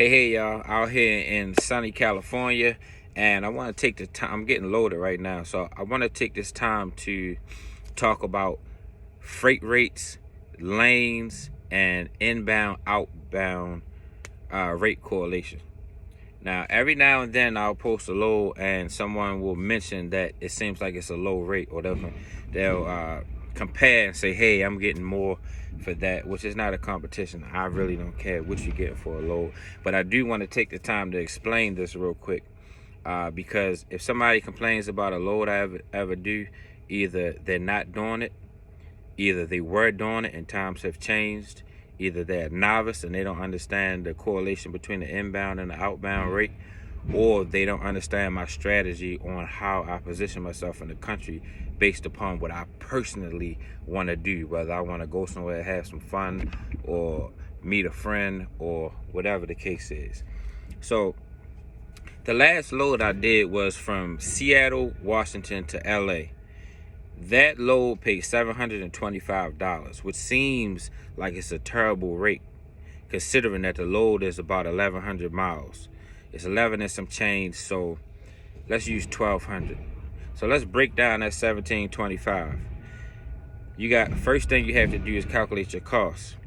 Hey, y'all, out here in sunny California, and I want to take the time. I'm getting loaded right now, so I want to take this time to talk about freight rates, lanes, and inbound, outbound rate correlation. Now, every now and then I'll post a load, and someone will mention that it seems like it's a low rate, or they'll compare and say, "Hey, I'm getting more for that," which is not a competition. I really don't care what you're getting for a load, but I do want to take the time to explain this real quick, because if somebody complains about a load I ever do, either they're not doing it, either they were doing it and times have changed, either they're a novice and they don't understand the correlation between the inbound and the outbound rate, or they don't understand my strategy on how I position myself in the country based upon what I personally want to do, whether I want to go somewhere and have some fun or meet a friend or whatever the case is. So the last load I did was from Seattle, Washington to LA. That load paid $725, which seems like it's a terrible rate considering that the load is about 1,100 miles. It's 11 and some change, so let's use 1,200. So let's break down that 1725. You got, first thing you have to do is calculate your costs.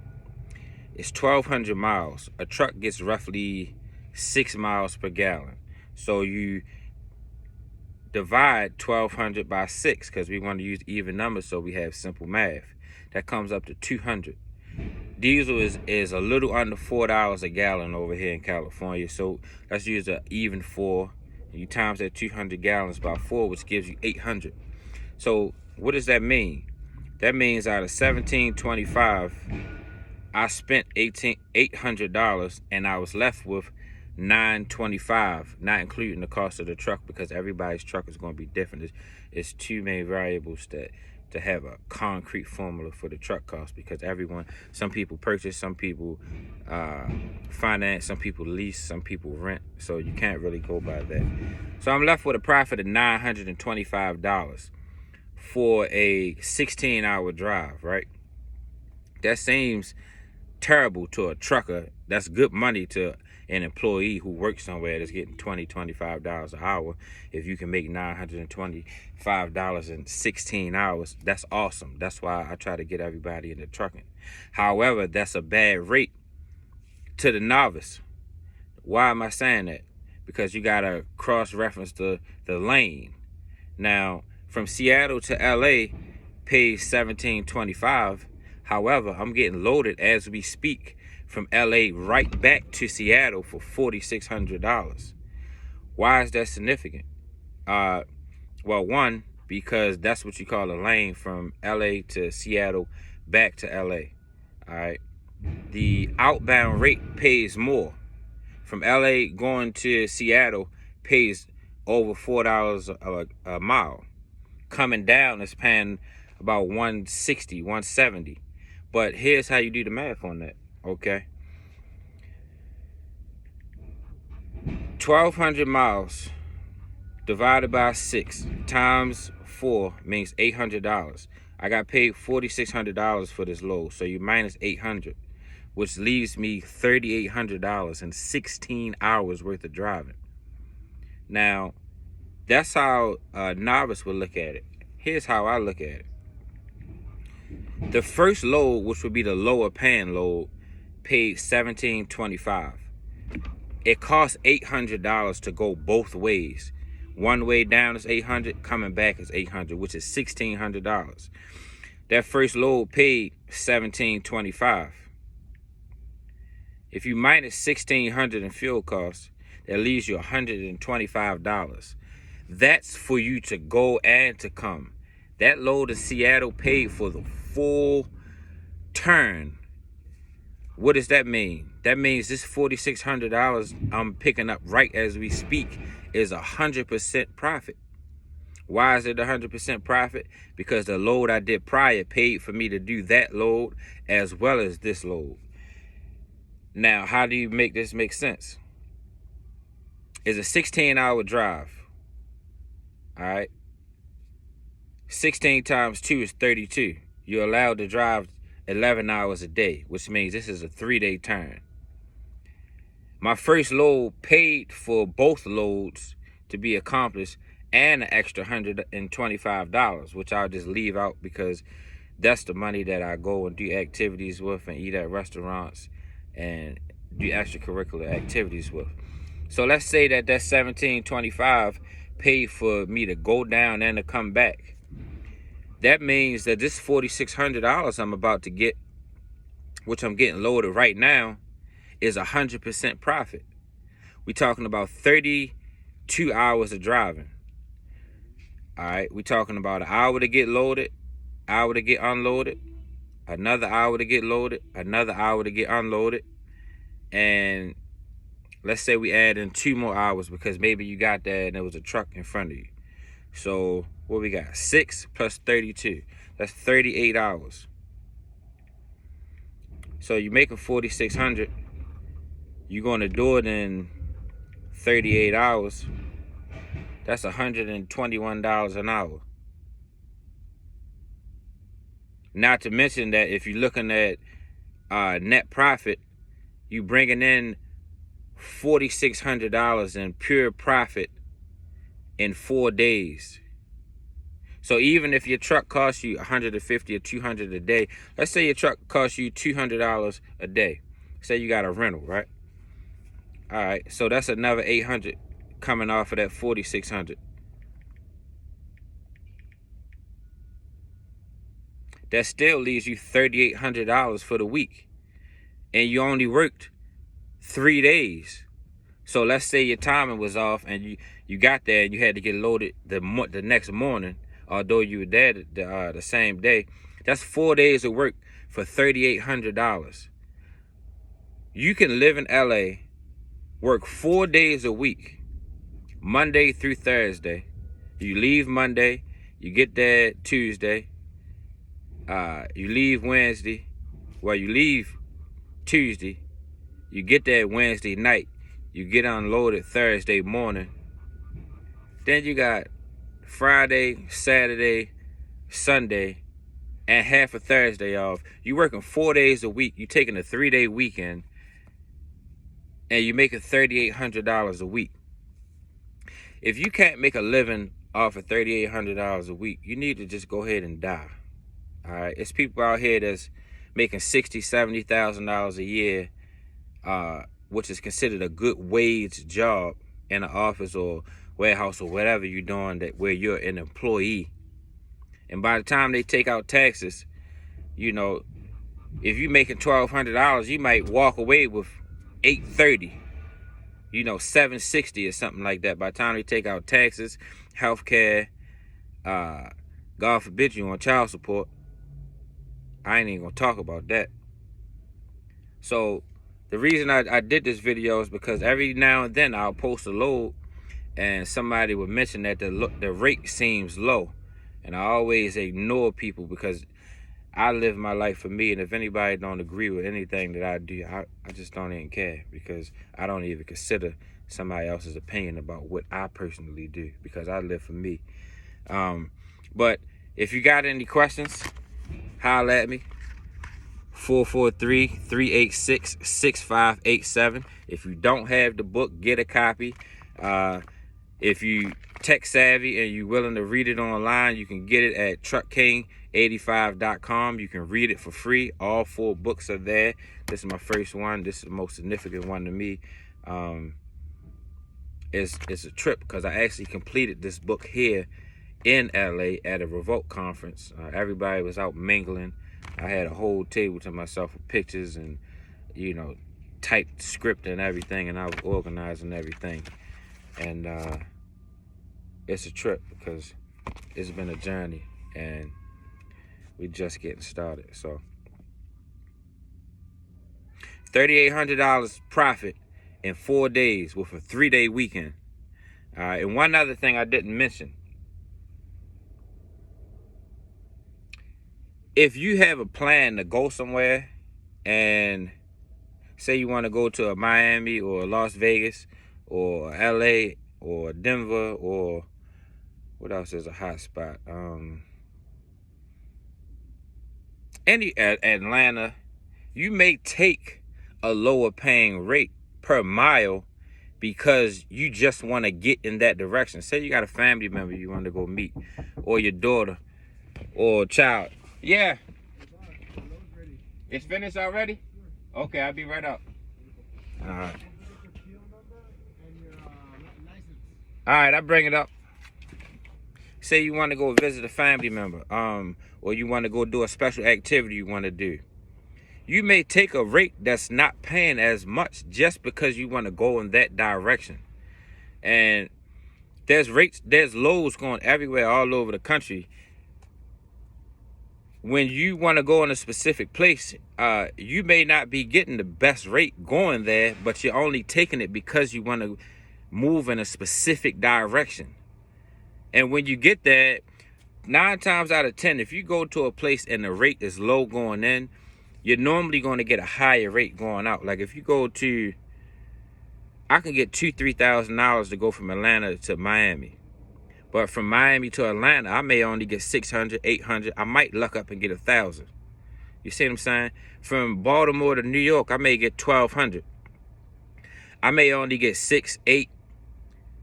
It's 1,200 miles. A truck gets roughly 6 miles per gallon. So you divide 1,200 by 6 because we want to use even numbers so we have simple math. That comes up to 200. Diesel is a little under $4 a gallon over here in California, so let's use an even 4. You times that 200 gallons by 4, which gives you 800. So what does that mean? That means out of 1725, I spent $800 and I was left with $925, not including the cost of the truck, because everybody's truck is going to be different. It's too many variables to have a concrete formula for the truck cost, because some people purchase, some people finance, some people lease, some people rent, so you can't really go by that. So I'm left with a profit of $925 for a 16-hour drive, right? That seems terrible to a trucker. That's good money to an employee who works somewhere that's getting $25 an hour. If you can make $925 in 16 hours, that's awesome. That's why I try to get everybody into trucking. However, that's a bad rate to the novice. Why am I saying that? Because you gotta cross-reference the lane. Now, from Seattle to LA pays $1725. However, I'm getting loaded as we speak from LA right back to Seattle for $4,600. Why is that significant? Well, one, because that's what you call a lane from LA to Seattle back to LA. All right. The outbound rate pays more. From LA going to Seattle pays over $4 a mile. Coming down is paying about $160, $170. But here's how you do the math on that, okay? 1,200 miles divided by 6 times 4 means $800. I got paid $4,600 for this load, so you minus 800, which leaves me $3,800 in 16 hours worth of driving. Now, that's how a novice would look at it. Here's how I look at it. The first load, which would be the lower paying load, paid $1725. It costs $800 to go both ways. One way down is $800, coming back is $800, which is $1,600. That first load paid $1725. If you minus $1,600 in fuel costs, that leaves you $125. That's for you to go and to come. That load in Seattle paid for the full turn. What does that mean? That means this $4,600 I'm picking up right as we speak is 100% profit. Why is it 100% profit? Because the load I did prior paid for me to do that load as well as this load. Now, how do you make this make sense? It's a 16-hour drive. All right. 16 times 2 is 32. You're allowed to drive 11 hours a day, which means this is a 3-day turn. My first load paid for both loads to be accomplished and an extra $125, which I'll just leave out because that's the money that I go and do activities with and eat at restaurants and do extracurricular activities with. So let's say that $1725 paid for me to go down and to come back. That means that this $4,600 I'm about to get, which I'm getting loaded right now, is 100% profit. We're talking about 32 hours of driving. All right, we're talking about an hour to get loaded, hour to get unloaded, another hour to get loaded, another hour to get unloaded, and let's say we add in 2 more hours because maybe you got there and there was a truck in front of you. So what we got? 6 plus 32. That's 38 hours. So you're making 4,600. You're going to do it in 38 hours. That's $121 an hour. Not to mention that if you're looking at net profit, you bringing in $4,600 in pure profit in 4 days. So even if your truck costs you $150 or $200 a day, let's say your truck costs you $200 a day. Say you got a rental, right? All right, so that's another $800 coming off of that $4,600. That still leaves you $3,800 for the week, and you only worked 3 days. So let's say your timing was off and you got there and you had to get loaded the next morning, although you were there the same day. That's 4 days of work for $3,800. You can live in LA, work 4 days a week, Monday through Thursday. You leave Monday, you get there Tuesday, you leave Wednesday, you leave Tuesday, you get there Wednesday night, you get unloaded Thursday morning. Then you got Friday, Saturday, Sunday, and half a Thursday off. You working 4 days a week. You taking a 3-day weekend, and you making $3,800 a week. If you can't make a living off of $3,800 a week, you need to just go ahead and die. All right, it's people out here that's making $60,000, $70,000 a year, which is considered a good wage job in an office or warehouse or whatever you're doing, that where you're an employee. And by the time they take out taxes, you know, if you're making $1,200, you might walk away with $830, you know, $760 or something like that. By the time they take out taxes, healthcare, God forbid you on child support. I ain't even gonna talk about that. So the reason I did this video is because every now and then I'll post a load and somebody would mention that the rate seems low. And I always ignore people because I live my life for me. And if anybody don't agree with anything that I do, I just don't even care, because I don't even consider somebody else's opinion about what I personally do, because I live for me. But if you got any questions, holla at me. 443-386-6587. If you don't have the book, get a copy. If you tech savvy and you're willing to read it online, you can get it at truckking85.com. You can read it for free. All 4 books are there. This is my first one. This is the most significant one to me. It's a trip because I actually completed this book here in LA at a Revolt conference. Everybody was out mingling. I had a whole table to myself with pictures and, you know, typed script and everything, and I was organizing everything. And it's a trip because it's been a journey and we just getting started. So $3,800 profit in 4 days with a 3-day weekend. And one other thing I didn't mention. If you have a plan to go somewhere, and say you want to go to a Miami or Las Vegas or LA or Denver, or what else is a hot spot? Atlanta, you may take a lower paying rate per mile because you just want to get in that direction. Say you got a family member you want to go meet, or your daughter or child. Yeah. It's finished already? Okay, I'll be right up. All right. All right, I'll bring it up. Say you want to go visit a family member, or you want to go do a special activity you want to do. You may take a rate that's not paying as much just because you want to go in that direction. And there's loads going everywhere all over the country. When you want to go in a specific place, you may not be getting the best rate going there, but you're only taking it because you want to move in a specific direction. And when you get there, 9 times out of 10, if you go to a place and the rate is low going in, you're normally going to get a higher rate going out. Like if you go to, I can get $2,000-$3,000 to go from Atlanta to Miami. But from Miami to Atlanta, I may only get $600, $800. I might luck up and get $1,000. You see what I'm saying? From Baltimore to New York, I may get $1,200. I may only get $600, $800,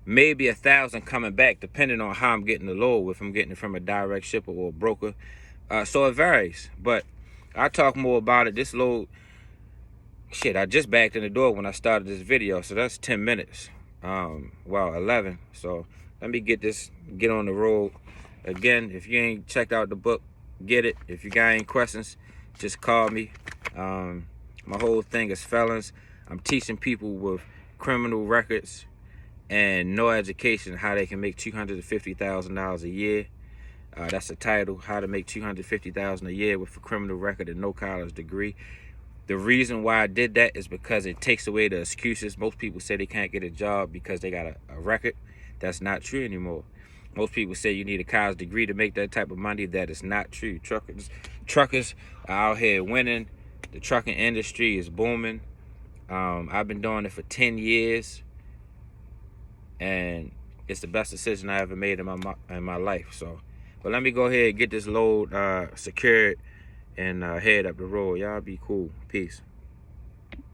maybe $1,000 coming back, depending on how I'm getting the load. If I'm getting it from a direct shipper or a broker, so it varies. But I'll talk more about it. This load, shit, I just backed in the door when I started this video, so that's 10 minutes. Well, 11. So let me get on the road. Again, if you ain't checked out the book, get it. If you got any questions, just call me. My whole thing is felons. I'm teaching people with criminal records and no education how they can make $250,000 a year. That's the title, How to Make $250,000 a Year with a Criminal Record and No College Degree. The reason why I did that is because it takes away the excuses. Most people say they can't get a job because they got a record. That's not true anymore. Most people say you need a college degree to make that type of money. That is not true. Truckers are out here winning. The trucking industry is booming. I've been doing it for 10 years. And it's the best decision I ever made in my life. So, but let me go ahead and get this load secured and head up the road. Y'all be cool. Peace.